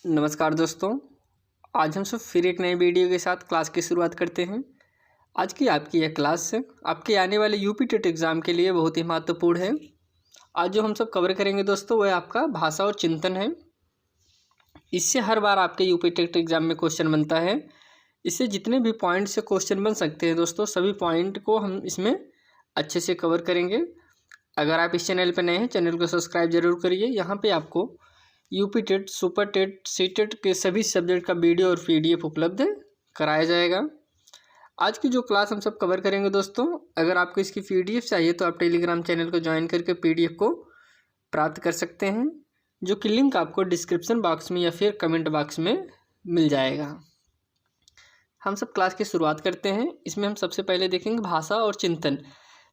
नमस्कार दोस्तों। आज हम सब फिर एक नए वीडियो के साथ क्लास की शुरुआत करते हैं। आज की आपकी यह क्लास आपके आने वाले यूपी टेट एग्ज़ाम के लिए बहुत ही महत्वपूर्ण है। आज जो हम सब कवर करेंगे दोस्तों वह आपका भाषा और चिंतन है। इससे हर बार आपके यूपी टेट एग्ज़ाम में क्वेश्चन बनता है। इससे जितने भी पॉइंट से क्वेश्चन बन सकते हैं दोस्तों, सभी पॉइंट को हम इसमें अच्छे से कवर करेंगे। अगर आप इस चैनल पर नए हैं, चैनल को सब्सक्राइब जरूर करिए। यहाँ पे आपको UP TET, super TET, C TET के सभी सब्जेक्ट का वीडियो और पीडीएफ उपलब्ध कराया जाएगा। आज की जो क्लास हम सब कवर करेंगे दोस्तों, अगर आपको इसकी पीडीएफ चाहिए तो आप टेलीग्राम चैनल को ज्वाइन करके पीडीएफ को प्राप्त कर सकते हैं, जो कि लिंक आपको डिस्क्रिप्शन बॉक्स में या फिर कमेंट बॉक्स में मिल जाएगा। हम सब क्लास की शुरुआत करते हैं। इसमें हम सबसे पहले देखेंगे भाषा और चिंतन।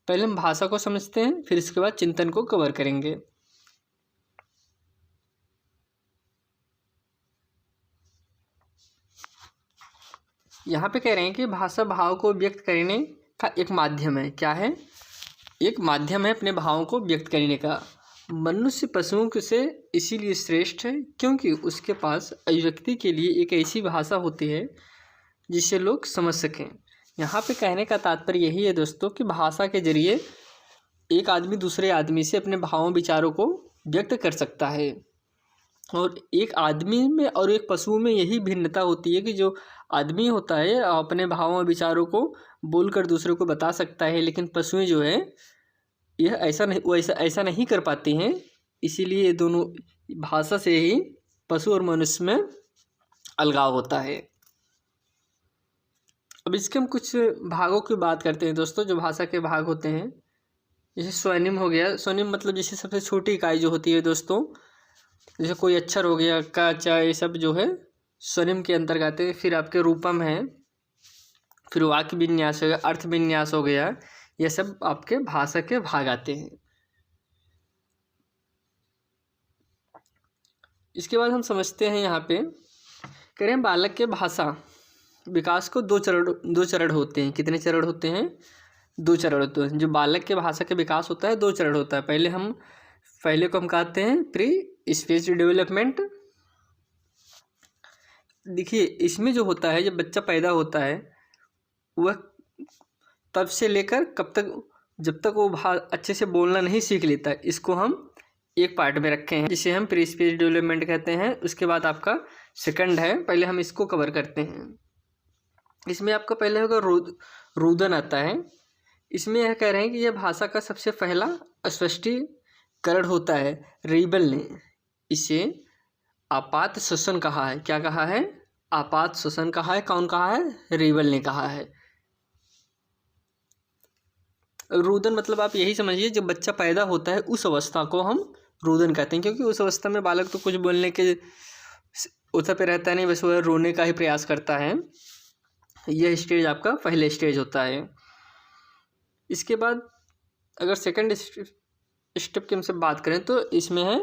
पहले हम भाषा को समझते हैं, फिर इसके बाद चिंतन को कवर करेंगे। यहाँ पे कह रहे हैं कि भाषा भाव को व्यक्त करने का एक माध्यम है। क्या है? एक माध्यम है अपने भावों को व्यक्त करने का। मनुष्य पशुओं से इसीलिए श्रेष्ठ है क्योंकि उसके पास अभिव्यक्ति के लिए एक ऐसी भाषा होती है जिसे लोग समझ सकें। यहाँ पे कहने का तात्पर्य यही है दोस्तों कि भाषा के जरिए एक आदमी दूसरे आदमी से अपने भावों विचारों को व्यक्त कर सकता है। और एक आदमी में और एक पशु में यही भिन्नता होती है कि जो आदमी होता है अपने भावों और विचारों को बोलकर दूसरे को बता सकता है, लेकिन पशुएं जो है यह ऐसा नहीं कर पाती हैं। इसीलिए ये दोनों भाषा से ही पशु और मनुष्य में अलगाव होता है। अब इसके हम कुछ भागों की बात करते हैं दोस्तों। जो भाषा के भाग होते हैं, जैसे स्वनिम हो गया। स्वनिम मतलब जैसे सबसे छोटी इकाई जो होती है दोस्तों, जैसे कोई अक्षर हो गया, का, चा, ये सब जो है स्वनिम के अंतर्गत आते हैं। फिर आपके रूपम है, फिर वाक्य विन्यास हो गया, अर्थ विन्यास हो गया। ये सब आपके भाषा के भाग आते हैं। इसके बाद हम समझते हैं, यहाँ पे कह रहे हैं बालक के भाषा विकास को दो चरण होते हैं। कितने चरण होते हैं? 2 चरण होते हैं। जो बालक के भाषा के विकास होता है 2 चरण होता है। पहले को हम कहते हैं प्री स्पीच डेवलपमेंट। देखिए इसमें जो होता है, जब बच्चा पैदा होता है वह तब से लेकर कब तक, जब तक वो अच्छे से बोलना नहीं सीख लेता, इसको हम एक पार्ट में रखे हैं जिसे हम प्री स्पीच डेवलपमेंट कहते हैं। उसके बाद आपका सेकंड है, पहले हम इसको कवर करते हैं। इसमें आपका पहले होगा रुदन आता है। इसमें यह कह रहे हैं कि यह भाषा का सबसे पहला स्पष्टीकरण होता है। रीबल ने इसे आपात श्वसन कहा है। क्या कहा है? आपात श्वसन कहा है। कौन कहा है? रीबल ने कहा है। रुदन मतलब आप यही समझिए, जब बच्चा पैदा होता है उस अवस्था को हम रुदन कहते हैं, क्योंकि उस अवस्था में बालक तो कुछ बोलने के उत्तर पे रहता नहीं, बस वह रोने का ही प्रयास करता है। यह स्टेज आपका पहले स्टेज होता है। इसके बाद अगर सेकंड स्टेप की हमसे बात करें तो इसमें है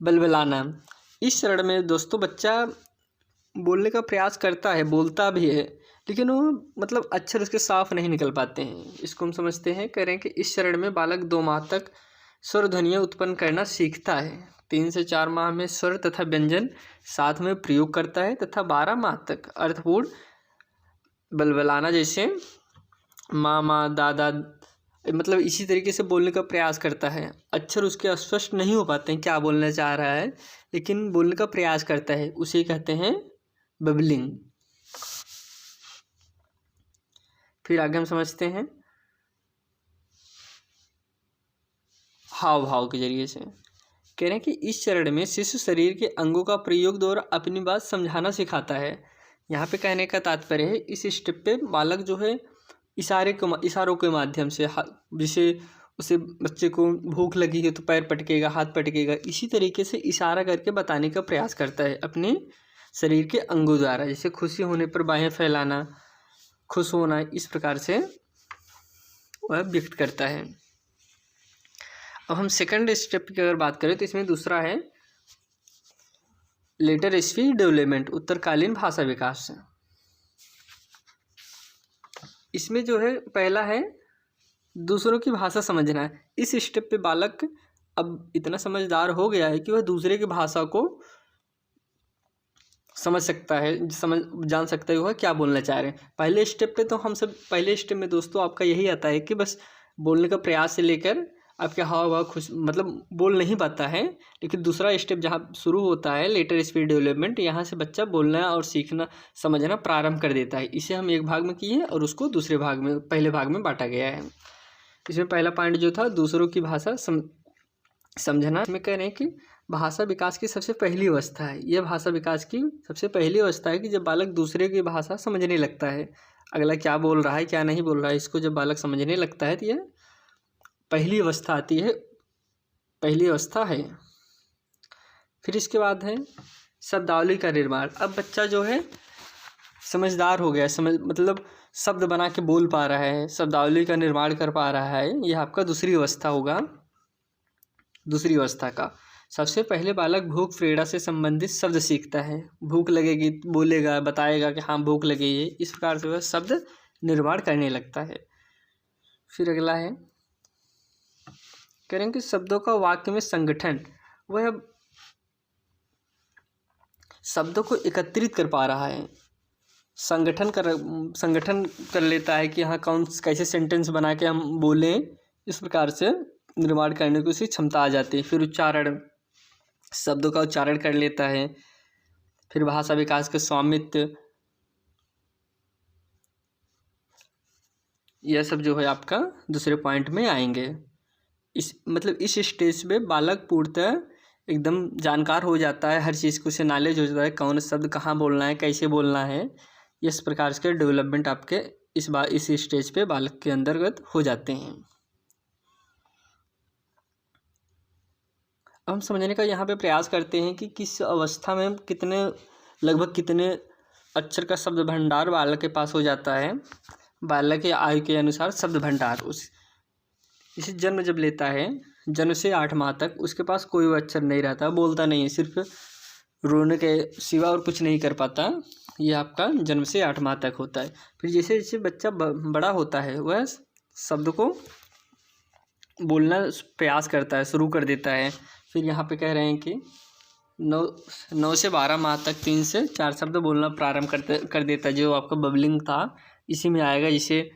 बलबलाना। इस चरण में दोस्तों बच्चा बोलने का प्रयास करता है, बोलता भी है, लेकिन वो मतलब अक्षर उसके साफ नहीं निकल पाते हैं। इसको हम समझते हैं, कह रहे हैं कि इस चरण में बालक 2 माह तक स्वर ध्वनियाँ उत्पन्न करना सीखता है। 3 से 4 माह में स्वर तथा व्यंजन साथ में प्रयोग करता है तथा 12 माह तक अर्थपूर्ण बलबलाना जैसे माँ माँ दादा मतलब इसी तरीके से बोलने का प्रयास करता है। अक्षर उसके स्पष्ट नहीं हो पाते हैं क्या बोलना चाह रहा है, लेकिन बोलने का प्रयास करता है, उसे कहते हैं बबलिंग। फिर आगे हम समझते हैं हाव भाव के जरिए से। कह रहे हैं कि इस चरण में शिशु शरीर के अंगों का प्रयोग द्वारा अपनी बात समझाना सिखाता है। यहाँ पे कहने का तात्पर्य है, इस स्टेप पे बालक जो है इशारों के माध्यम से, जैसे उसे बच्चे को भूख लगी है तो पैर पटकेगा, हाथ पटकेगा, इसी तरीके से इशारा करके बताने का प्रयास करता है अपने शरीर के अंगों द्वारा। जैसे खुशी होने पर बाहें फैलाना, खुश होना, इस प्रकार से वह व्यक्त करता है। अब हम सेकंड स्टेप की अगर बात करें तो इसमें दूसरा है लेटर स्पीच डेवलपमेंट, उत्तरकालीन भाषा विकास। इसमें जो है पहला है दूसरों की भाषा समझना है। इस स्टेप पे बालक अब इतना समझदार हो गया है कि वह दूसरे की भाषा को समझ सकता है, जान सकता है वह क्या बोलना चाह रहे हैं। पहले स्टेप पे तो हम सब पहले स्टेप में दोस्तों आपका यही आता है कि बस बोलने का प्रयास से लेकर आपके हाव भाव खुश मतलब बोल नहीं पाता है। लेकिन दूसरा स्टेप जहाँ शुरू होता है लेटर स्पीच डेवलपमेंट, यहाँ से बच्चा बोलना और सीखना समझना प्रारंभ कर देता है। इसे हम एक भाग में किए और उसको दूसरे भाग में पहले भाग में बांटा गया है। इसमें पहला पॉइंट जो था दूसरों की भाषा समझना, इसमें कह रहे हैं कि भाषा विकास की सबसे पहली अवस्था है। यह भाषा विकास की सबसे पहली अवस्था है कि जब बालक दूसरे की भाषा समझने लगता है, अगला क्या बोल रहा है क्या नहीं बोल रहा है इसको जब बालक समझने लगता है तो यह पहली अवस्था आती है, पहली अवस्था है। फिर इसके बाद है शब्दावली का निर्माण। अब बच्चा जो है समझदार हो गया, मतलब शब्द बना के बोल पा रहा है, शब्दावली का निर्माण कर पा रहा है। यह आपका दूसरी अवस्था होगा। दूसरी अवस्था का सबसे पहले बालक भूख प्रेरणा से संबंधित शब्द सीखता है। भूख लगेगी बोलेगा, बताएगा कि हाँ भूख लगी है, इस प्रकार से वह शब्द निर्माण करने लगता है। फिर अगला है करेंगे शब्दों का वाक्य में संगठन। वह शब्दों को एकत्रित कर पा रहा है, संगठन कर लेता है कि हाँ कौन कैसे सेंटेंस बना के हम बोलें, इस प्रकार से निर्माण करने की उसकी क्षमता आ जाती है। फिर उच्चारण, शब्दों का उच्चारण कर लेता है। फिर भाषा विकास के स्वामित्व, यह सब जो है आपका दूसरे पॉइंट में आएंगे। इस स्टेज पे बालक पूर्णतः एकदम जानकार हो जाता है, हर चीज़ को उसे नॉलेज हो जाता है, कौन शब्द कहाँ बोलना है, कैसे बोलना है। इस प्रकार के डेवलपमेंट आपके इस स्टेज पे बालक के अंतर्गत हो जाते हैं। अब हम समझने का यहाँ पे प्रयास करते हैं कि किस अवस्था में लगभग कितने अक्षर का शब्द भंडार बालक के पास हो जाता है। बालक के आयु के अनुसार शब्द भंडार इसे जन्म जब लेता है, जन्म से 8 माह तक उसके पास कोई अक्षर नहीं रहता, बोलता नहीं है, सिर्फ रोने के सिवा और कुछ नहीं कर पाता। यह आपका जन्म से 8 माह तक होता है। फिर जैसे जैसे बच्चा बड़ा होता है वह शब्द को बोलना प्रयास करता है, शुरू कर देता है। फिर यहाँ पे कह रहे हैं कि 9 से 12 माह तक 3 से 4 शब्द बोलना प्रारंभ कर देता है। जो आपका बबलिंग था इसी में आएगा, जिसे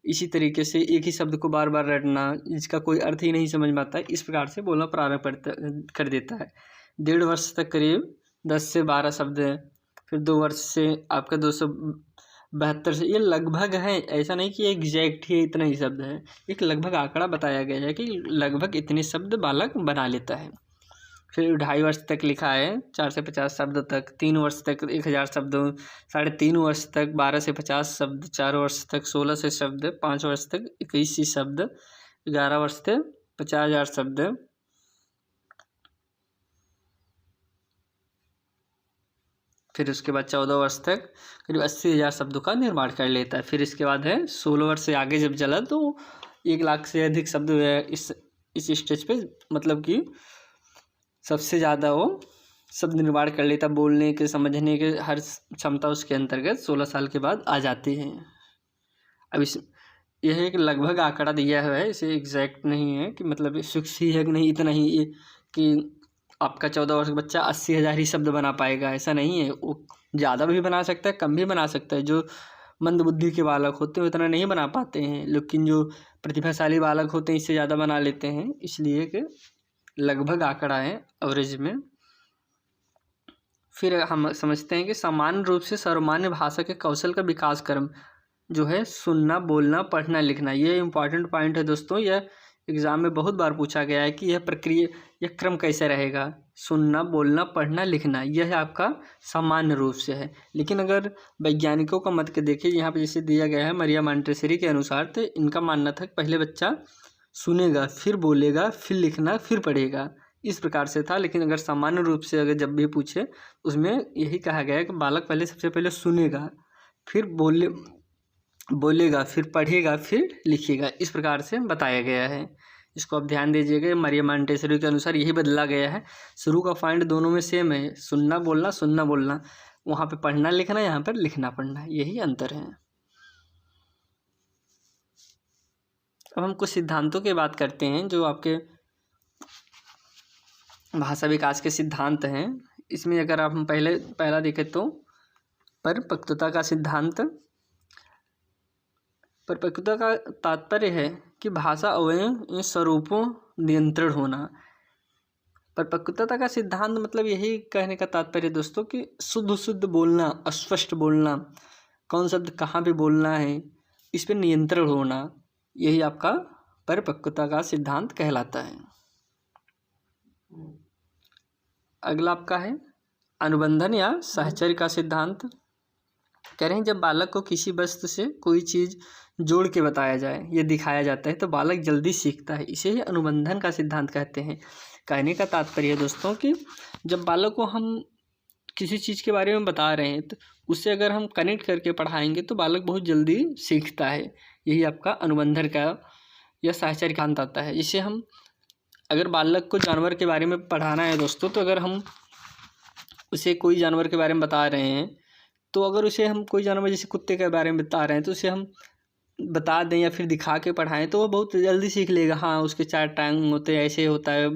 इसी तरीके से एक ही शब्द को बार बार रटना, जिसका कोई अर्थ ही नहीं समझ में आता है, इस प्रकार से बोलना प्रारंभ कर देता है। 1.5 वर्ष तक करीब 10 से 12 शब्द है। फिर 2 वर्ष से आपका 272 से, ये लगभग है, ऐसा नहीं कि एग्जैक्ट ही इतना ही शब्द है, एक लगभग आंकड़ा बताया गया है कि लगभग इतने शब्द बालक बना लेता है। फिर 2.5 वर्ष तक लिखा है 4 से 50 शब्द तक, 3 वर्ष तक 1000 शब्द, 3.5 वर्ष तक 12 से 50 शब्द, 4 वर्ष तक 16 से शब्द, 5 वर्ष तक 21 शब्द, 11 वर्ष तक 50,000 शब्द, फिर उसके बाद 14 वर्ष तक करीब 80,000 शब्दों का निर्माण कर लेता है। फिर इसके बाद है 16 वर्ष से आगे जब चला तो 1 लाख से अधिक शब्द इस स्टेज पे मतलब कि सबसे ज़्यादा वो शब्द निर्माण कर लेता। बोलने के समझने के हर क्षमता उसके अंतर्गत 16 साल के बाद आ जाती है। अब यह एक लगभग आंकड़ा दिया हुआ है, इसे एग्जैक्ट नहीं है कि मतलब फिक्स ही है कि नहीं इतना ही कि आपका 14 वर्ष का बच्चा 80,000 ही शब्द बना पाएगा, ऐसा नहीं है। वो ज़्यादा भी बना सकता है, कम भी बना सकता है। जो मंद बुद्धि के बालक होते हैं उतना नहीं बना पाते हैं, लेकिन जो प्रतिभाशाली बालक होते हैं इससे ज़्यादा बना लेते हैं। इसलिए कि लगभग आंकड़ा है एवरेज में। फिर हम समझते हैं कि सामान्य रूप से सर्वमान्य भाषा के कौशल का विकास क्रम जो है सुनना, बोलना, पढ़ना, लिखना, ये इम्पॉर्टेंट पॉइंट है दोस्तों। यह एग्ज़ाम में बहुत बार पूछा गया है कि यह क्रम कैसे रहेगा। सुनना, बोलना, पढ़ना, लिखना, यह आपका सामान्य रूप से है। लेकिन अगर वैज्ञानिकों का मत के देखिए, यहाँ पे जैसे दिया गया है मरिया मॉन्टेसरी के अनुसार, तो इनका मानना था कि पहले बच्चा सुनेगा, फिर बोलेगा, फिर लिखना, फिर पढ़ेगा, इस प्रकार से था। लेकिन अगर सामान्य रूप से अगर जब भी पूछे उसमें यही कहा गया है कि बालक पहले सबसे पहले सुनेगा, फिर बोलेगा, फिर पढ़ेगा, फिर लिखेगा, इस प्रकार से बताया गया है। इसको आप ध्यान दीजिएगा। मरिया मॉन्टेसरी के अनुसार यही बदला गया है। शुरू का पॉइंट दोनों में सेम है, सुनना बोलना, सुनना बोलना। वहाँ पे पढ़ना लिखना, यहाँ पर लिखना पढ़ना, यही अंतर है। अब हम कुछ सिद्धांतों की बात करते हैं जो आपके भाषा विकास के सिद्धांत हैं। इसमें अगर आप हम पहला देखें तो परिपक्वता का सिद्धांत। परिपक्वता का तात्पर्य है कि भाषा अवयव इन स्वरूपों नियंत्रण होना। परिपक्वता का सिद्धांत मतलब यही कहने का तात्पर्य दोस्तों कि शुद्ध बोलना, अस्पष्ट बोलना, कौन शब्द कहाँ पे बोलना है, इस पर नियंत्रण होना, यही आपका परिपक्वता का सिद्धांत कहलाता है। अगला आपका है अनुबंधन या साहचर्य का सिद्धांत। कह रहे हैं जब बालक को किसी वस्तु से कोई चीज़ जोड़ के बताया जाए या दिखाया जाता है तो बालक जल्दी सीखता है, इसे ही अनुबंधन का सिद्धांत कहते हैं। कहने का तात्पर्य है दोस्तों कि जब बालक को हम किसी चीज़ के बारे में बता रहे हैं तो उससे अगर हम कनेक्ट करके पढ़ाएंगे तो बालक बहुत जल्दी सीखता है। यही आपका अनुबंधन का या साहचर्य का अंत आता है। जिसे हम अगर बालक को जानवर के बारे में पढ़ाना है दोस्तों, तो अगर हम उसे कोई जानवर के बारे में बता रहे हैं तो अगर उसे हम कोई जानवर जैसे कुत्ते के बारे में बता रहे हैं तो उसे हम बता दें या फिर दिखा के पढ़ाएं तो वो बहुत जल्दी सीख लेगा। हाँ, उसके 4 टांग होते हैं, ऐसे होता है,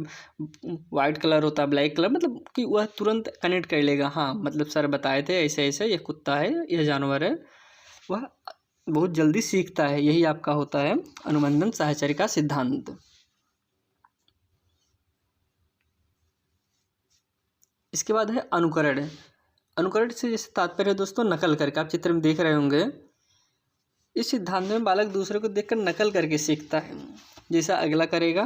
वाइट कलर होता है, ब्लैक कलर, मतलब कि वह तुरंत कनेक्ट कर लेगा। हाँ, मतलब सर बताए थे ऐसे ऐसे, यह कुत्ता है, यह जानवर है, वह बहुत जल्दी सीखता है। यही आपका होता है अनुबंधन साहचर्य का सिद्धांत। इसके बाद है अनुकरण। अनुकरण से जैसे तात्पर्य है दोस्तों नकल करके, आप चित्र में देख रहे होंगे। इस सिद्धांत में बालक दूसरे को देखकर नकल करके सीखता है, जैसा अगला करेगा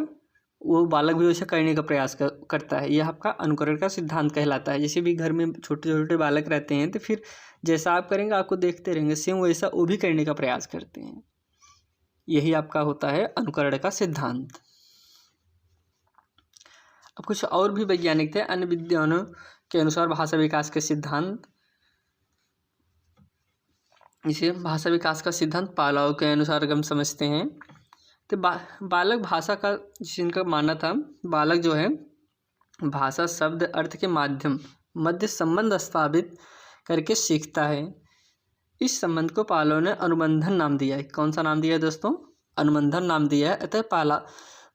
वो बालक भी वैसा करने का प्रयास करता है। यह आपका अनुकरण का सिद्धांत कहलाता है। जैसे भी घर में छोटे छोटे बालक रहते हैं तो फिर जैसा आप करेंगे आपको देखते रहेंगे, सेम वैसा वो भी करने का प्रयास करते हैं। यही आपका होता है अनुकरण का सिद्धांत। अब कुछ और भी वैज्ञानिक थे अन्य विद्वानों के अनुसार भाषा विकास के सिद्धांत। इसे भाषा विकास का सिद्धांत पावलोव के अनुसार हम समझते हैं। तो बालक भाषा का जिनका मानना था, बालक जो है भाषा शब्द अर्थ के माध्यम मध्य संबंध स्थापित करके सीखता है। इस संबंध को पावलोव ने अनुबंधन नाम दिया है। कौन सा नाम दिया है दोस्तों? अनुबंधन नाम दिया है। अतः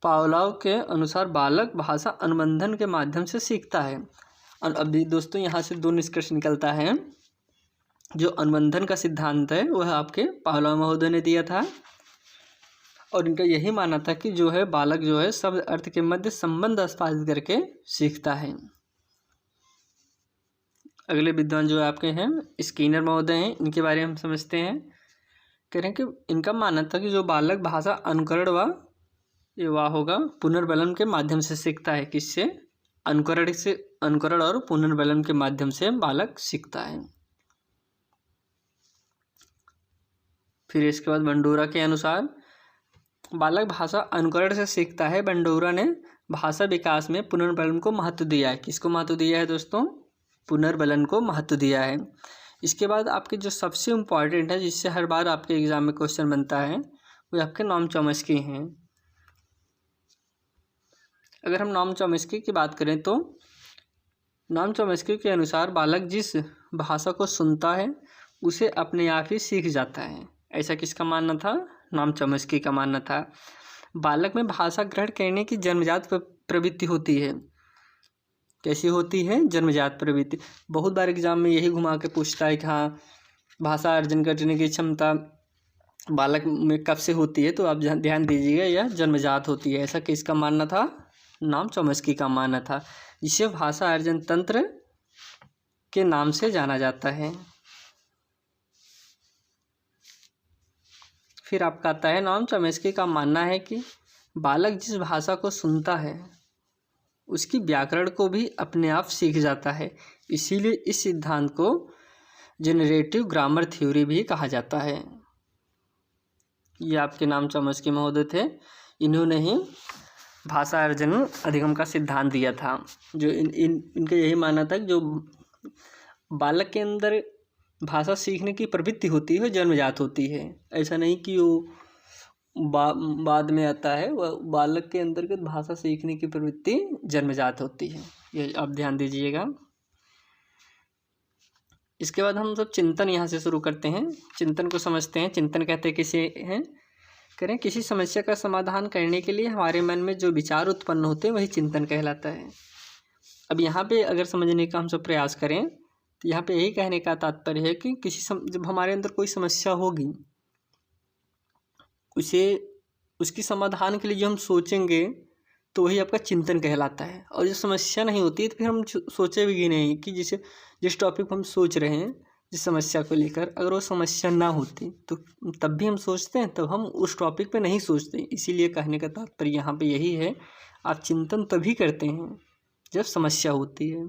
पावलोव के अनुसार बालक भाषा अनुबंधन के माध्यम से सीखता है। और अभी दोस्तों यहाँ से 2 निष्कर्ष निकलता है। जो अनुबंधन का सिद्धांत है वह आपके पावलोव महोदय ने दिया था और इनका यही मानना था कि जो है बालक जो है शब्द अर्थ के मध्य संबंध स्थापित करके सीखता है। अगले विद्वान जो आपके हैं स्किनर महोदय हैं, इनके बारे में हम समझते हैं। कह रहे हैं कि इनका मानना था कि जो बालक भाषा अनुकरण व होगा पुनर्बलन के माध्यम से सीखता है। किससे? अनुकरण और पुनर्बलन के माध्यम से बालक सीखता है। फिर इसके बाद बंडोरा के अनुसार बालक भाषा अनुकरण से सीखता है। बंडोरा ने भाषा विकास में पुनर्बलन को महत्व दिया है। किसको महत्व दिया है दोस्तों? पुनर्बलन को महत्व दिया है। इसके बाद आपके जो सबसे इम्पॉर्टेंट है, जिससे हर बार आपके एग्जाम में क्वेश्चन बनता है, वो आपके नॉम चॉम्स्की हैं। अगर हम नॉम चॉम्स्की की बात करें तो नॉम चॉम्स्की के अनुसार बालक जिस भाषा को सुनता है उसे अपने आप ही सीख जाता है। ऐसा किसका मानना था? नॉम चॉम्स्की का मानना था। बालक में भाषा ग्रहण करने की जन्मजात प्रवृत्ति होती है। कैसी होती है? जन्मजात प्रवृत्ति। बहुत बार एग्जाम में यही घुमा के पूछता है कि हाँ भाषा अर्जन करने की क्षमता बालक में कब से होती है, तो आप ध्यान दीजिएगा यह जन्मजात होती है। ऐसा किसका मानना था? नॉम चॉम्स्की का मानना था, जिसे भाषा अर्जन तंत्र के नाम से जाना जाता है। फिर आपका आता है नॉम चॉम्स्की का मानना है कि बालक जिस भाषा को सुनता है उसकी व्याकरण को भी अपने आप सीख जाता है। इसीलिए इस सिद्धांत को जेनरेटिव ग्रामर थ्योरी भी कहा जाता है। ये आपके नॉम चॉम्स्की महोदय थे। इन्होंने ही भाषा अर्जन अधिगम का सिद्धांत दिया था। जो इनका यही मानना था कि जो बालक के अंदर भाषा सीखने की प्रवृत्ति होती है जन्मजात होती है। ऐसा नहीं कि वो बाद में आता है। वह बालक के अंतर्गत भाषा सीखने की प्रवृत्ति जन्मजात होती है। ये आप ध्यान दीजिएगा। इसके बाद हम सब चिंतन यहाँ से शुरू करते हैं। चिंतन को समझते हैं। चिंतन कहते हैं किसे हैं? करें किसी समस्या का समाधान करने के लिए हमारे मन में जो विचार उत्पन्न होते हैं वही चिंतन कहलाता है। अब यहाँ पे अगर समझने का हम सब प्रयास करें तो यहाँ पे यही कहने का तात्पर्य है कि जब हमारे अंदर कोई समस्या होगी, उसकी समाधान के लिए जो हम सोचेंगे तो वही आपका चिंतन कहलाता है। और जो समस्या नहीं होती तो फिर हम सोचे भी नहीं कि जिस टॉपिक पर हम सोच रहे हैं, जिस समस्या को लेकर, अगर वो समस्या ना होती तो तब भी हम सोचते हैं, तब हम उस टॉपिक पे नहीं सोचते। इसीलिए कहने का तात्पर्य यहाँ पे यही है, आप चिंतन तभी करते हैं जब समस्या होती है,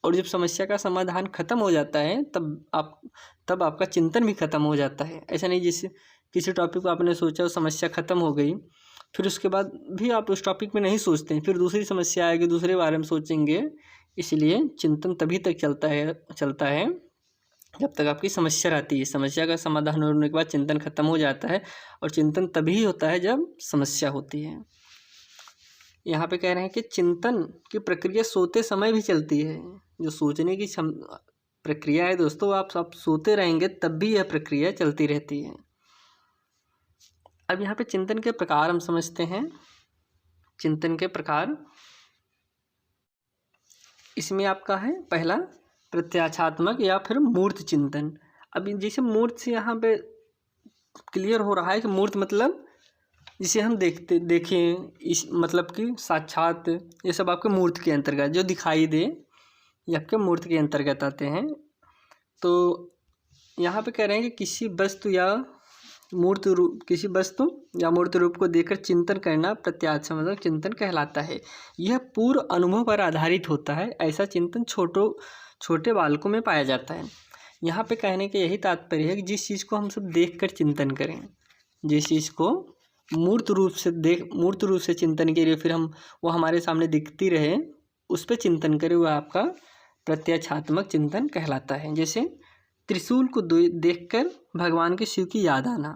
और जब समस्या का समाधान खत्म हो जाता है तब आपका चिंतन भी खत्म हो जाता है। ऐसा नहीं जैसे किसी टॉपिक को आपने सोचा, समस्या खत्म हो गई, फिर उसके बाद भी आप उस टॉपिक में नहीं सोचते हैं, फिर दूसरी समस्या आएगी, दूसरे बारे में सोचेंगे। इसलिए चिंतन तभी तक चलता है जब तक आपकी समस्या रहती है। समस्या का समाधान होने के बाद चिंतन खत्म हो जाता है, और चिंतन तभी होता है जब समस्या होती है। यहाँ पे कह रहे हैं कि चिंतन की प्रक्रिया सोते समय भी चलती है। जो सोचने की प्रक्रिया है दोस्तों, आप सोते रहेंगे तब भी यह प्रक्रिया चलती रहती है। अब यहाँ पे चिंतन के प्रकार हम समझते हैं। चिंतन के प्रकार, इसमें आपका है पहला प्रत्याशात्मक या फिर मूर्त चिंतन। अब जैसे मूर्त से यहाँ पे क्लियर हो रहा है कि मूर्त मतलब जिसे हम देखें, इस मतलब कि साक्षात, ये सब आपके मूर्त के अंतर्गत जो दिखाई दे, ये आपके मूर्त के अंतर्गत आते हैं। तो यहाँ पे कह रहे हैं कि किसी वस्तु या मूर्त रूप को देखकर चिंतन करना प्रत्याशात्मक चिंतन कहलाता है। यह पूर्व अनुभव पर आधारित होता है। ऐसा चिंतन छोटे बालकों में पाया जाता है। यहाँ पे कहने के यही तात्पर्य है कि जिस चीज़ को हम सब देख कर चिंतन करें, जिस चीज़ को मूर्त रूप से चिंतन के लिए फिर वो हमारे सामने दिखती रहे, उस पर चिंतन करें, वह आपका प्रत्याशात्मक चिंतन कहलाता है। जैसे त्रिशूल को देखकर भगवान के शिव की याद आना।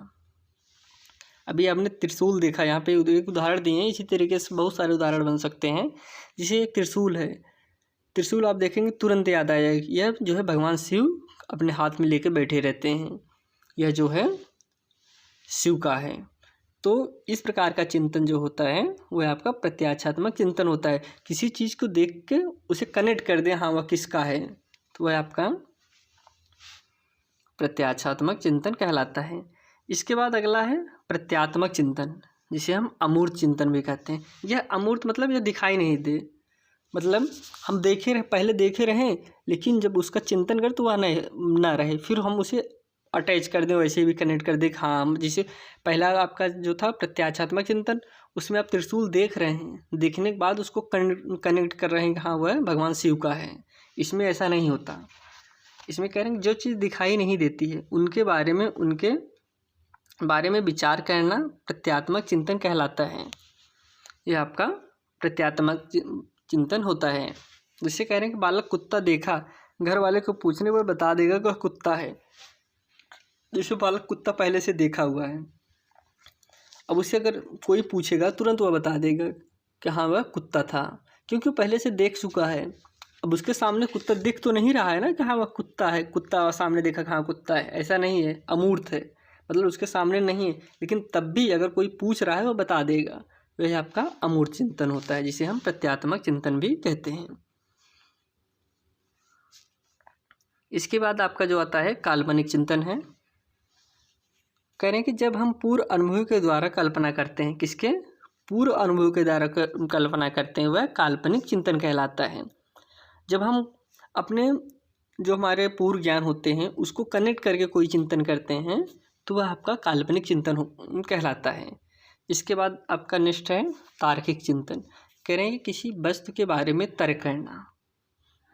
अभी आपने त्रिशूल देखा, यहाँ पे एक उदाहरण दिए हैं, इसी तरीके से बहुत सारे उदाहरण बन सकते हैं। जैसे एक त्रिशूल है, त्रिशूल आप देखेंगे तुरंत याद आ जाएगा, यह जो है भगवान शिव अपने हाथ में लेकर बैठे रहते हैं, यह जो है शिव का है। तो इस प्रकार का चिंतन जो होता है वह आपका प्रत्याशात्मक चिंतन होता है। किसी चीज़ को देख के उसे कनेक्ट कर दें, हाँ वह किसका है, तो वह आपका प्रत्याशात्मक चिंतन कहलाता है। इसके बाद अगला है प्रत्यात्मक चिंतन, जिसे हम अमूर्त चिंतन भी कहते हैं। यह अमूर्त मतलब यह दिखाई नहीं दे, मतलब हम पहले देखे रहें, लेकिन जब उसका चिंतन करें तो वह ना रहे, फिर हम उसे अटैच कर दें, वैसे भी कनेक्ट कर दें। हाँ, जैसे पहला आपका जो था प्रत्याशात्मक चिंतन, उसमें आप त्रिशूल देख रहे हैं, देखने के बाद उसको कनेक्ट कर रहे हैं कि हाँ वह भगवान शिव का है। इसमें ऐसा नहीं होता। इसमें कह रहे हैं जो चीज़ दिखाई नहीं देती है उनके बारे में विचार करना प्रत्यात्मक चिंतन कहलाता है। यह आपका प्रत्यात्मक चिंतन होता है। जिससे कह रहे हैं कि बालक कुत्ता देखा, घर वाले को पूछने पर बता देगा कि वह कुत्ता है। जैसे बालक कुत्ता पहले से देखा हुआ है, अब उससे अगर कोई पूछेगा तुरंत वह बता देगा कि हाँ वह कुत्ता था, क्योंकि पहले से देख चुका है। अब उसके सामने कुत्ता दिख तो नहीं रहा है ना कि हाँ वह कुत्ता है, कुत्ता सामने देखा हाँ कुत्ता है, ऐसा नहीं है, अमूर्त है, मतलब उसके सामने नहीं है, लेकिन तब भी अगर कोई पूछ रहा है वह बता देगा। वह आपका अमूर्त चिंतन होता है, जिसे हम प्रत्यात्मक चिंतन भी कहते हैं। इसके बाद आपका जो आता है काल्पनिक चिंतन है। कह रहे हैं कि जब हम पूर्व अनुभव के द्वारा कल्पना करते हैं, किसके पूर्व अनुभव के द्वारा कल्पना करते हैं, वह काल्पनिक चिंतन कहलाता है। जब हम अपने जो हमारे पूर्व ज्ञान होते हैं उसको कनेक्ट करके कोई चिंतन करते हैं तो वह आपका काल्पनिक चिंतन कहलाता है। इसके बाद आपका नेक्स्ट है तार्किक चिंतन। कह रहे हैं कि किसी वस्तु के बारे में तर्क करना,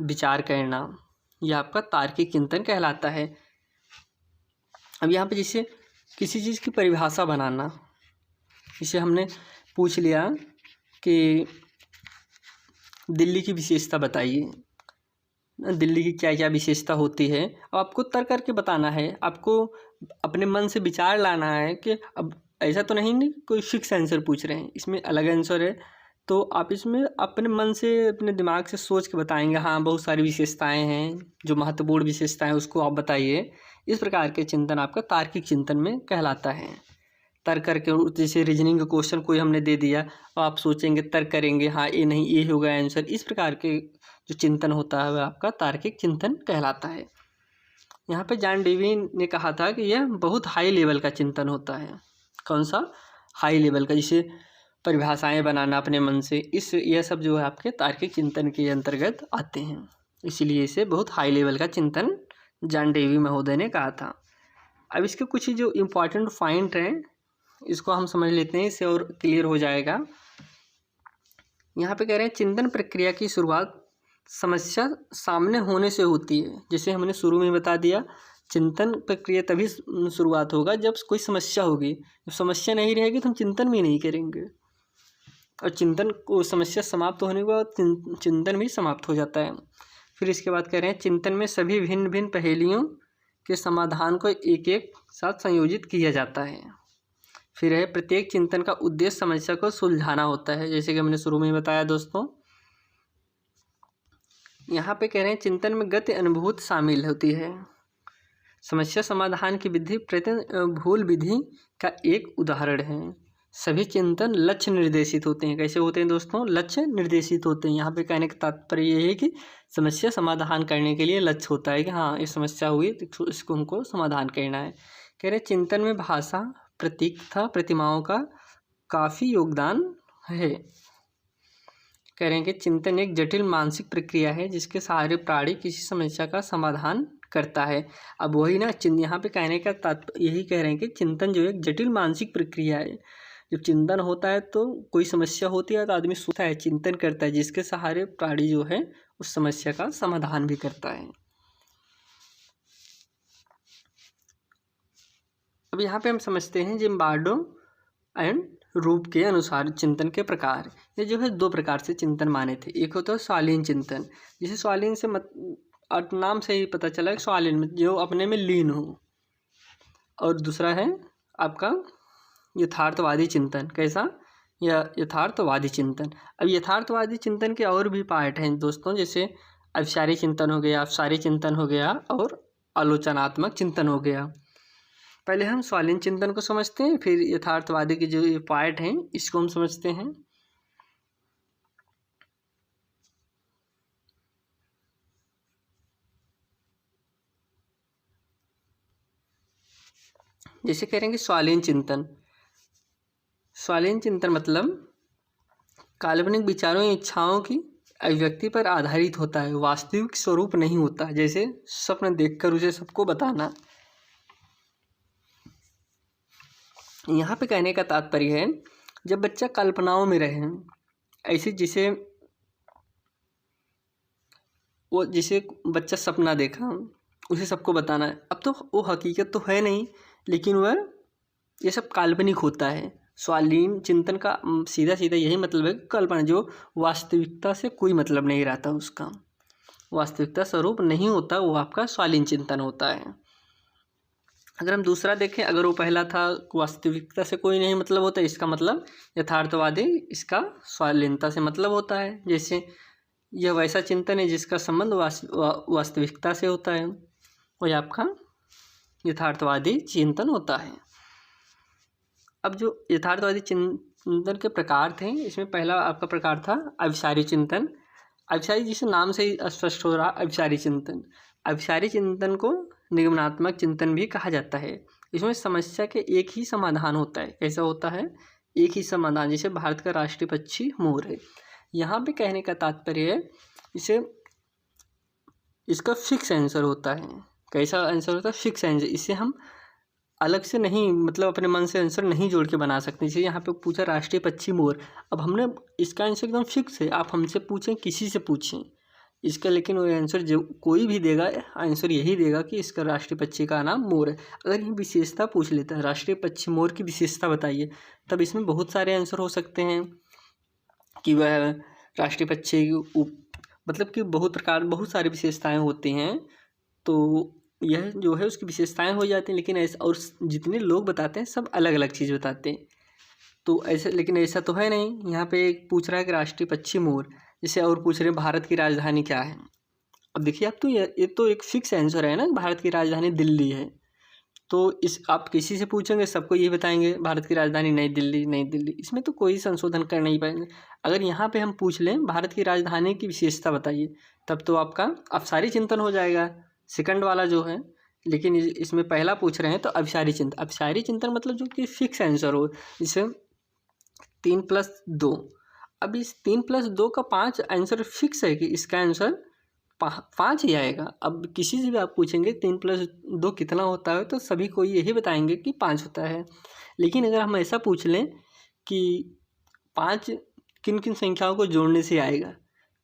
विचार करना, यह आपका तार्किक चिंतन कहलाता है। अब यहाँ पे जैसे किसी चीज़ की परिभाषा बनाना, जैसे हमने पूछ लिया कि दिल्ली की विशेषता बताइए, दिल्ली की क्या क्या विशेषता होती है, अब आपको तर्क करके बताना है, आपको अपने मन से विचार लाना है कि अब ऐसा तो नहीं कोई फिक्स आंसर पूछ रहे हैं, इसमें अलग आंसर है, तो आप इसमें अपने मन से अपने दिमाग से सोच के बताएंगे हाँ बहुत सारी विशेषताएं हैं, जो महत्वपूर्ण विशेषताएं उसको आप बताइए। इस प्रकार के चिंतन आपका तार्किक चिंतन में कहलाता है। तर्क करके, जैसे रीजनिंग का क्वेश्चन कोई हमने दे दिया और आप सोचेंगे तर्क करेंगे हाँ ये नहीं ये होगा आंसर, इस प्रकार के जो चिंतन होता है वह आपका तार्किक चिंतन कहलाता है। यहाँ पे जॉन डेवी ने कहा था कि यह बहुत हाई लेवल का चिंतन होता है। कौन सा? हाई लेवल का, जिसे परिभाषाएं बनाना अपने मन से, यह सब जो है आपके तार्किक चिंतन के अंतर्गत आते हैं। इसीलिए इसे बहुत हाई लेवल का चिंतन जॉन डेवी महोदय ने कहा था। अब इसके कुछ जो इम्पोर्टेंट पॉइंट हैं इसको हम समझ लेते हैं, इससे और क्लियर हो जाएगा। यहाँ पे कह रहे हैं चिंतन प्रक्रिया की शुरुआत समस्या सामने होने से होती है। जैसे हमने शुरू में बता दिया, चिंतन प्रक्रिया तभी शुरुआत होगा जब कोई समस्या होगी। जब समस्या नहीं रहेगी तो हम चिंतन भी नहीं करेंगे, और चिंतन को समस्या समाप्त होने के बाद चिंतन भी समाप्त हो जाता है। फिर इसके बाद कह रहे हैं चिंतन में सभी भिन्न भिन्न पहेलियों के समाधान को एक एक साथ संयोजित किया जाता है। फिर है प्रत्येक चिंतन का उद्देश्य समस्या को सुलझाना होता है, जैसे कि हमने शुरू में बताया दोस्तों। यहाँ पे कह रहे हैं चिंतन में गति अनुभूति शामिल होती है। समस्या समाधान की विधि भूल विधि का एक उदाहरण है। सभी चिंतन लक्ष्य निर्देशित होते हैं। कैसे होते हैं दोस्तों? लक्ष्य निर्देशित होते हैं। यहाँ पे कहने का तात्पर्य ये है कि समस्या समाधान करने के लिए लक्ष्य होता है कि हाँ ये समस्या हुई तो इसको हमको समाधान करना है। कह रहे चिंतन में भाषा, प्रतीक तथा प्रतिमाओं का काफ़ी योगदान है। कह रहे हैं कि चिंतन एक जटिल मानसिक प्रक्रिया है जिसके सहारे प्राणी किसी समस्या का समाधान करता है। अब वही ना, यहाँ पे कहने का तात्पर्य यही कह रहे हैं कि चिंतन जो एक जटिल मानसिक प्रक्रिया है। जब चिंतन होता है तो कोई समस्या होती है तो आदमी सोचता है, चिंतन करता है, जिसके सहारे प्राणी जो है उस समस्या का समाधान भी करता है। अब यहाँ पे हम समझते हैं जिम्बार्डो एंड रूप के अनुसार चिंतन के प्रकार। ये जो है दो प्रकार से चिंतन माने थे। एक होता है स्वालीन चिंतन, जिसे स्वालीन से नाम से ही पता चला है, स्वालीन में जो अपने में लीन हो। और दूसरा है आपका यथार्थवादी चिंतन। कैसा? यथार्थवादी चिंतन। अब यथार्थवादी चिंतन के और भी पार्ट हैं दोस्तों, जैसे अविचारी चिंतन हो गया, अपसारी चिंतन हो गया और आलोचनात्मक चिंतन हो गया। पहले हम स्वालीन चिंतन को समझते हैं, फिर यथार्थवादी के जो पार्ट हैं इसको हम समझते हैं। जैसे करेंगे स्वालीन चिंतन। स्वालीन चिंतन मतलब काल्पनिक विचारों या इच्छाओं की अभिव्यक्ति पर आधारित होता है, वास्तविक स्वरूप नहीं होता। जैसे स्वप्न देखकर उसे सबको बताना। यहाँ पे कहने का तात्पर्य है जब बच्चा कल्पनाओं में रहे, ऐसे जिसे बच्चा सपना देखा उसे सबको बताना है। अब तो वो हकीकत तो है नहीं, लेकिन वह ये सब काल्पनिक होता है। स्वालीन चिंतन का सीधा सीधा यही मतलब है, कल्पना जो वास्तविकता से कोई मतलब नहीं रहता, उसका वास्तविकता स्वरूप नहीं होता, वो आपका स्वालीन चिंतन होता है। अगर हम दूसरा देखें, अगर वो पहला था वास्तविकता से कोई नहीं मतलब होता, इसका मतलब यथार्थवादी, इसका स्वालीनता से मतलब होता है। जैसे यह वैसा चिंतन है जिसका संबंध वास्तविकता से होता है, वह आपका यथार्थवादी चिंतन होता है। अब जो यथार्थवादी चिंतन के प्रकार थे, इसमें पहला आपका प्रकार था अविचारी चिंतन। अविचारी जिसे नाम से ही स्पष्ट हो रहा, अविचारी चिंतन। अविचारी चिंतन को निगमनात्मक चिंतन भी कहा जाता है। इसमें समस्या के एक ही समाधान होता है। कैसा होता है? एक ही समाधान। जैसे भारत का राष्ट्रीय पक्षी मोर है। यहाँ पे कहने का तात्पर्य है इसका फिक्स आंसर होता है। कैसा आंसर होता है? Fix answer. इसे हम अलग से नहीं, मतलब अपने मन से आंसर नहीं जोड़ के बना सकते। जैसे यहाँ पे पूछा राष्ट्रीय पक्षी मोर, अब हमने इसका आंसर एकदम फिक्स है। आप हमसे पूछें, किसी से पूछें इसका, लेकिन वो आंसर जो कोई भी देगा आंसर यही देगा कि इसका राष्ट्रीय पक्षी का नाम मोर है। अगर ये विशेषता पूछ लेता है, राष्ट्रीय पक्षी मोर की विशेषता बताइए, तब इसमें बहुत सारे आंसर हो सकते हैं कि वह राष्ट्रीय पक्षी मतलब कि बहुत सारी विशेषताएँ होती हैं, तो यह जो है उसकी विशेषताएं हो जाती हैं। लेकिन ऐसा, और जितने लोग बताते हैं सब अलग अलग चीज़ बताते हैं, तो ऐसे, लेकिन ऐसा तो है नहीं। यहाँ पे एक पूछ रहा है कि राष्ट्रीय पक्षी मोर, जैसे और पूछ रहे हैं भारत की राजधानी क्या है। अब देखिए, अब तो ये तो एक फिक्स आंसर है ना, भारत की राजधानी दिल्ली है। तो इस आप किसी से पूछेंगे सबको यही बताएंगे भारत की राजधानी नई दिल्ली, नई दिल्ली। इसमें तो कोई संशोधन कर नहीं पाएंगे। अगर यहाँ पे हम पूछ लें भारत की राजधानी की विशेषता बताइए, तब तो आपका अभिसारी चिंतन हो जाएगा, सेकंड वाला जो है। लेकिन इसमें पहला पूछ रहे हैं तो अभिसारी चिंतन। अभिसारी चिंतन मतलब जो कि फिक्स आंसर हो, जैसे 3+2। अब इस 3+2 का 5 आंसर फिक्स है कि इसका आंसर 5 ही आएगा। अब किसी से भी आप पूछेंगे 3+2 कितना होता है, तो सभी को यही बताएंगे कि 5 होता है। लेकिन अगर हम ऐसा पूछ लें कि 5 किन किन संख्याओं को जोड़ने से आएगा,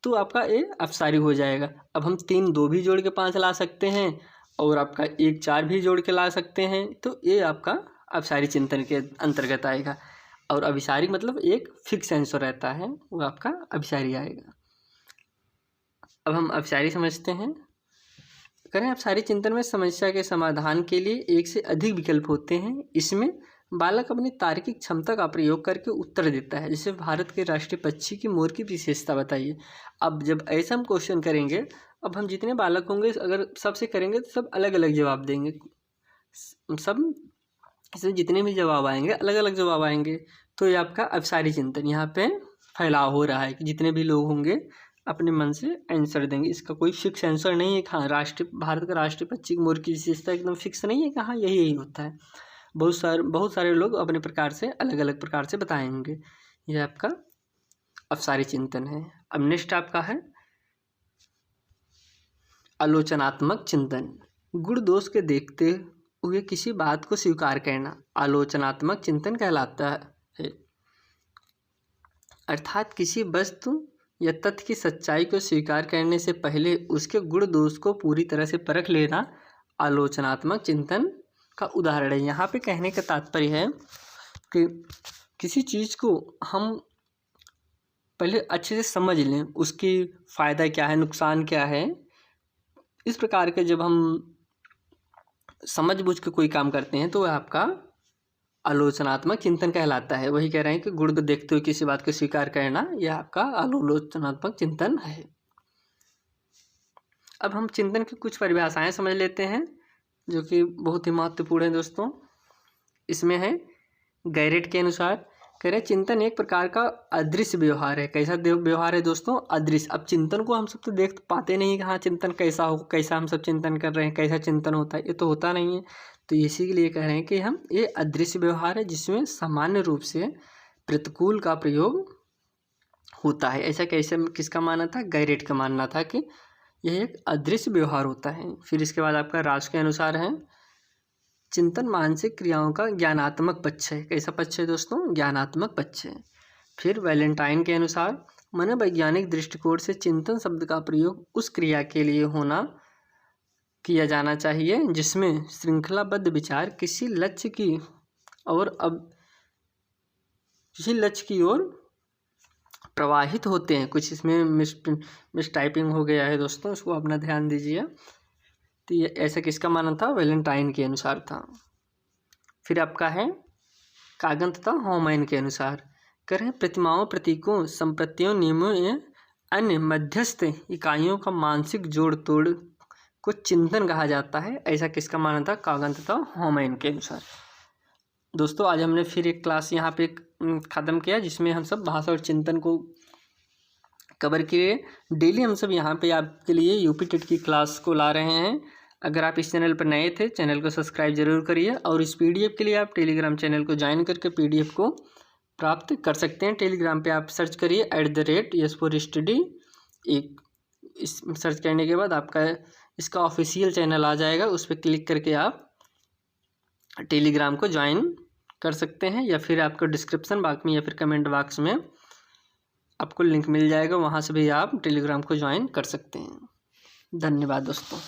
तो आपका ये अभिसारी हो जाएगा। अब हम 3 2 भी जोड़ के 5 ला सकते हैं और आपका 1 4 भी जोड़ के ला सकते हैं, तो ये आपका अभिसारी चिंतन के अंतर्गत आएगा। और अभिसारी मतलब एक फिक्स आंसर रहता है, वो आपका अभिसारी आएगा। अब हम अभिसारी समझते हैं। करें अभिसारी चिंतन में समस्या के समाधान के लिए एक से अधिक विकल्प होते हैं। इसमें बालक अपनी तार्किक क्षमता का प्रयोग करके उत्तर देता है। जैसे भारत के राष्ट्रीय पक्षी की मोर की विशेषता बताइए। अब जब ऐसा हम क्वेश्चन करेंगे, अब हम जितने बालक होंगे अगर सबसे करेंगे तो सब अलग अलग जवाब देंगे। सब इसमें जितने भी जवाब आएंगे अलग अलग जवाब आएंगे। तो ये आपका अभिसारी चिंतन यहाँ पे फैलाव हो रहा है कि जितने भी लोग होंगे अपने मन से आंसर देंगे। इसका कोई फिक्स आंसर नहीं है कि हाँ भारत का राष्ट्रीय पक्षी मोर की विशेषता एकदम फिक्स नहीं है कि हाँ यही होता है। बहुत सारे लोग अपने प्रकार से अलग अलग प्रकार से बताएंगे। यह आपका अभिसारी चिंतन है। अब नेक्स्ट आपका है आलोचनात्मक चिंतन। गुण दोष के देखते हुए किसी बात को स्वीकार करना आलोचनात्मक चिंतन कहलाता है। अर्थात किसी वस्तु या तथ्य की सच्चाई को स्वीकार करने से पहले उसके गुण दोष को पूरी तरह से परख लेना आलोचनात्मक चिंतन का उदाहरण है। यहाँ पे कहने का तात्पर्य है कि किसी चीज़ को हम पहले अच्छे से समझ लें, उसकी फ़ायदा क्या है, नुकसान क्या है। इस प्रकार के जब हम समझ बूझ के कोई काम करते हैं तो वह आपका आलोचनात्मक चिंतन कहलाता है। वही कह रहे हैं कि गुण को देखते हुए किसी बात को स्वीकार करना, यह आपका आलोचनात्मक चिंतन है। अब हम चिंतन की कुछ परिभाषाएं समझ लेते हैं जो कि बहुत ही महत्वपूर्ण है दोस्तों। इसमें है गैरेट के अनुसार कह रहे चिंतन एक प्रकार का अदृश्य व्यवहार है। कैसा व्यवहार है दोस्तों? अदृश्य। अब चिंतन को हम सब तो देख पाते नहीं कि हाँ चिंतन कैसा हो, कैसा हम सब चिंतन कर रहे हैं, कैसा चिंतन होता है, ये तो होता नहीं है। तो इसी के लिए कह रहे हैं कि हम ये अदृश्य व्यवहार है जिसमें सामान्य रूप से प्रतिकूल का प्रयोग होता है। ऐसा कैसे किसका मानना था? गैरेट का मानना था कि यह एक अदृश्य व्यवहार होता है। फिर इसके बाद आपका राज के अनुसार है चिंतन मानसिक क्रियाओं का ज्ञानात्मक पक्ष है। कैसा पक्ष है दोस्तों? ज्ञानात्मक पक्ष है। फिर वैलेंटाइन के अनुसार मनोवैज्ञानिक दृष्टिकोण से चिंतन शब्द का प्रयोग उस क्रिया के लिए किया जाना चाहिए जिसमें श्रृंखलाबद्ध विचार किसी लक्ष्य की ओर प्रवाहित होते हैं। कुछ इसमें मिस टाइपिंग हो गया है दोस्तों, उसको अपना ध्यान दीजिए। तो ये ऐसा किसका मानना था? वैलेंटाइन के अनुसार था। फिर आपका है कागन तथा होमैन के अनुसार कह रहे हैं प्रतिमाओं, प्रतीकों, संपत्तियों, नियमों या अन्य मध्यस्थ इकाइयों का मानसिक जोड़ तोड़ को चिंतन कहा जाता है। ऐसा किसका मानना था? कागन तथा होमैन के अनुसार। दोस्तों आज हमने फिर एक क्लास यहाँ पे ख़त्म किया जिसमें हम सब भाषा और चिंतन को कवर किए। डेली हम सब यहाँ पे आपके लिए यूपी टेट की क्लास को ला रहे हैं। अगर आप इस चैनल पर नए थे, चैनल को सब्सक्राइब जरूर करिए। और इस पीडीएफ के लिए आप टेलीग्राम चैनल को ज्वाइन करके पीडीएफ को प्राप्त कर सकते हैं। टेलीग्राम पे आप सर्च करिए @S4Study। एक इस सर्च करने के बाद आपका इसका ऑफिशियल चैनल आ जाएगा, उस पर क्लिक करके आप टेलीग्राम को ज्वाइन कर सकते हैं, या फिर आपको डिस्क्रिप्शन बॉक्स में या फिर कमेंट बॉक्स में आपको लिंक मिल जाएगा, वहाँ से भी आप टेलीग्राम को ज्वाइन कर सकते हैं। धन्यवाद दोस्तों।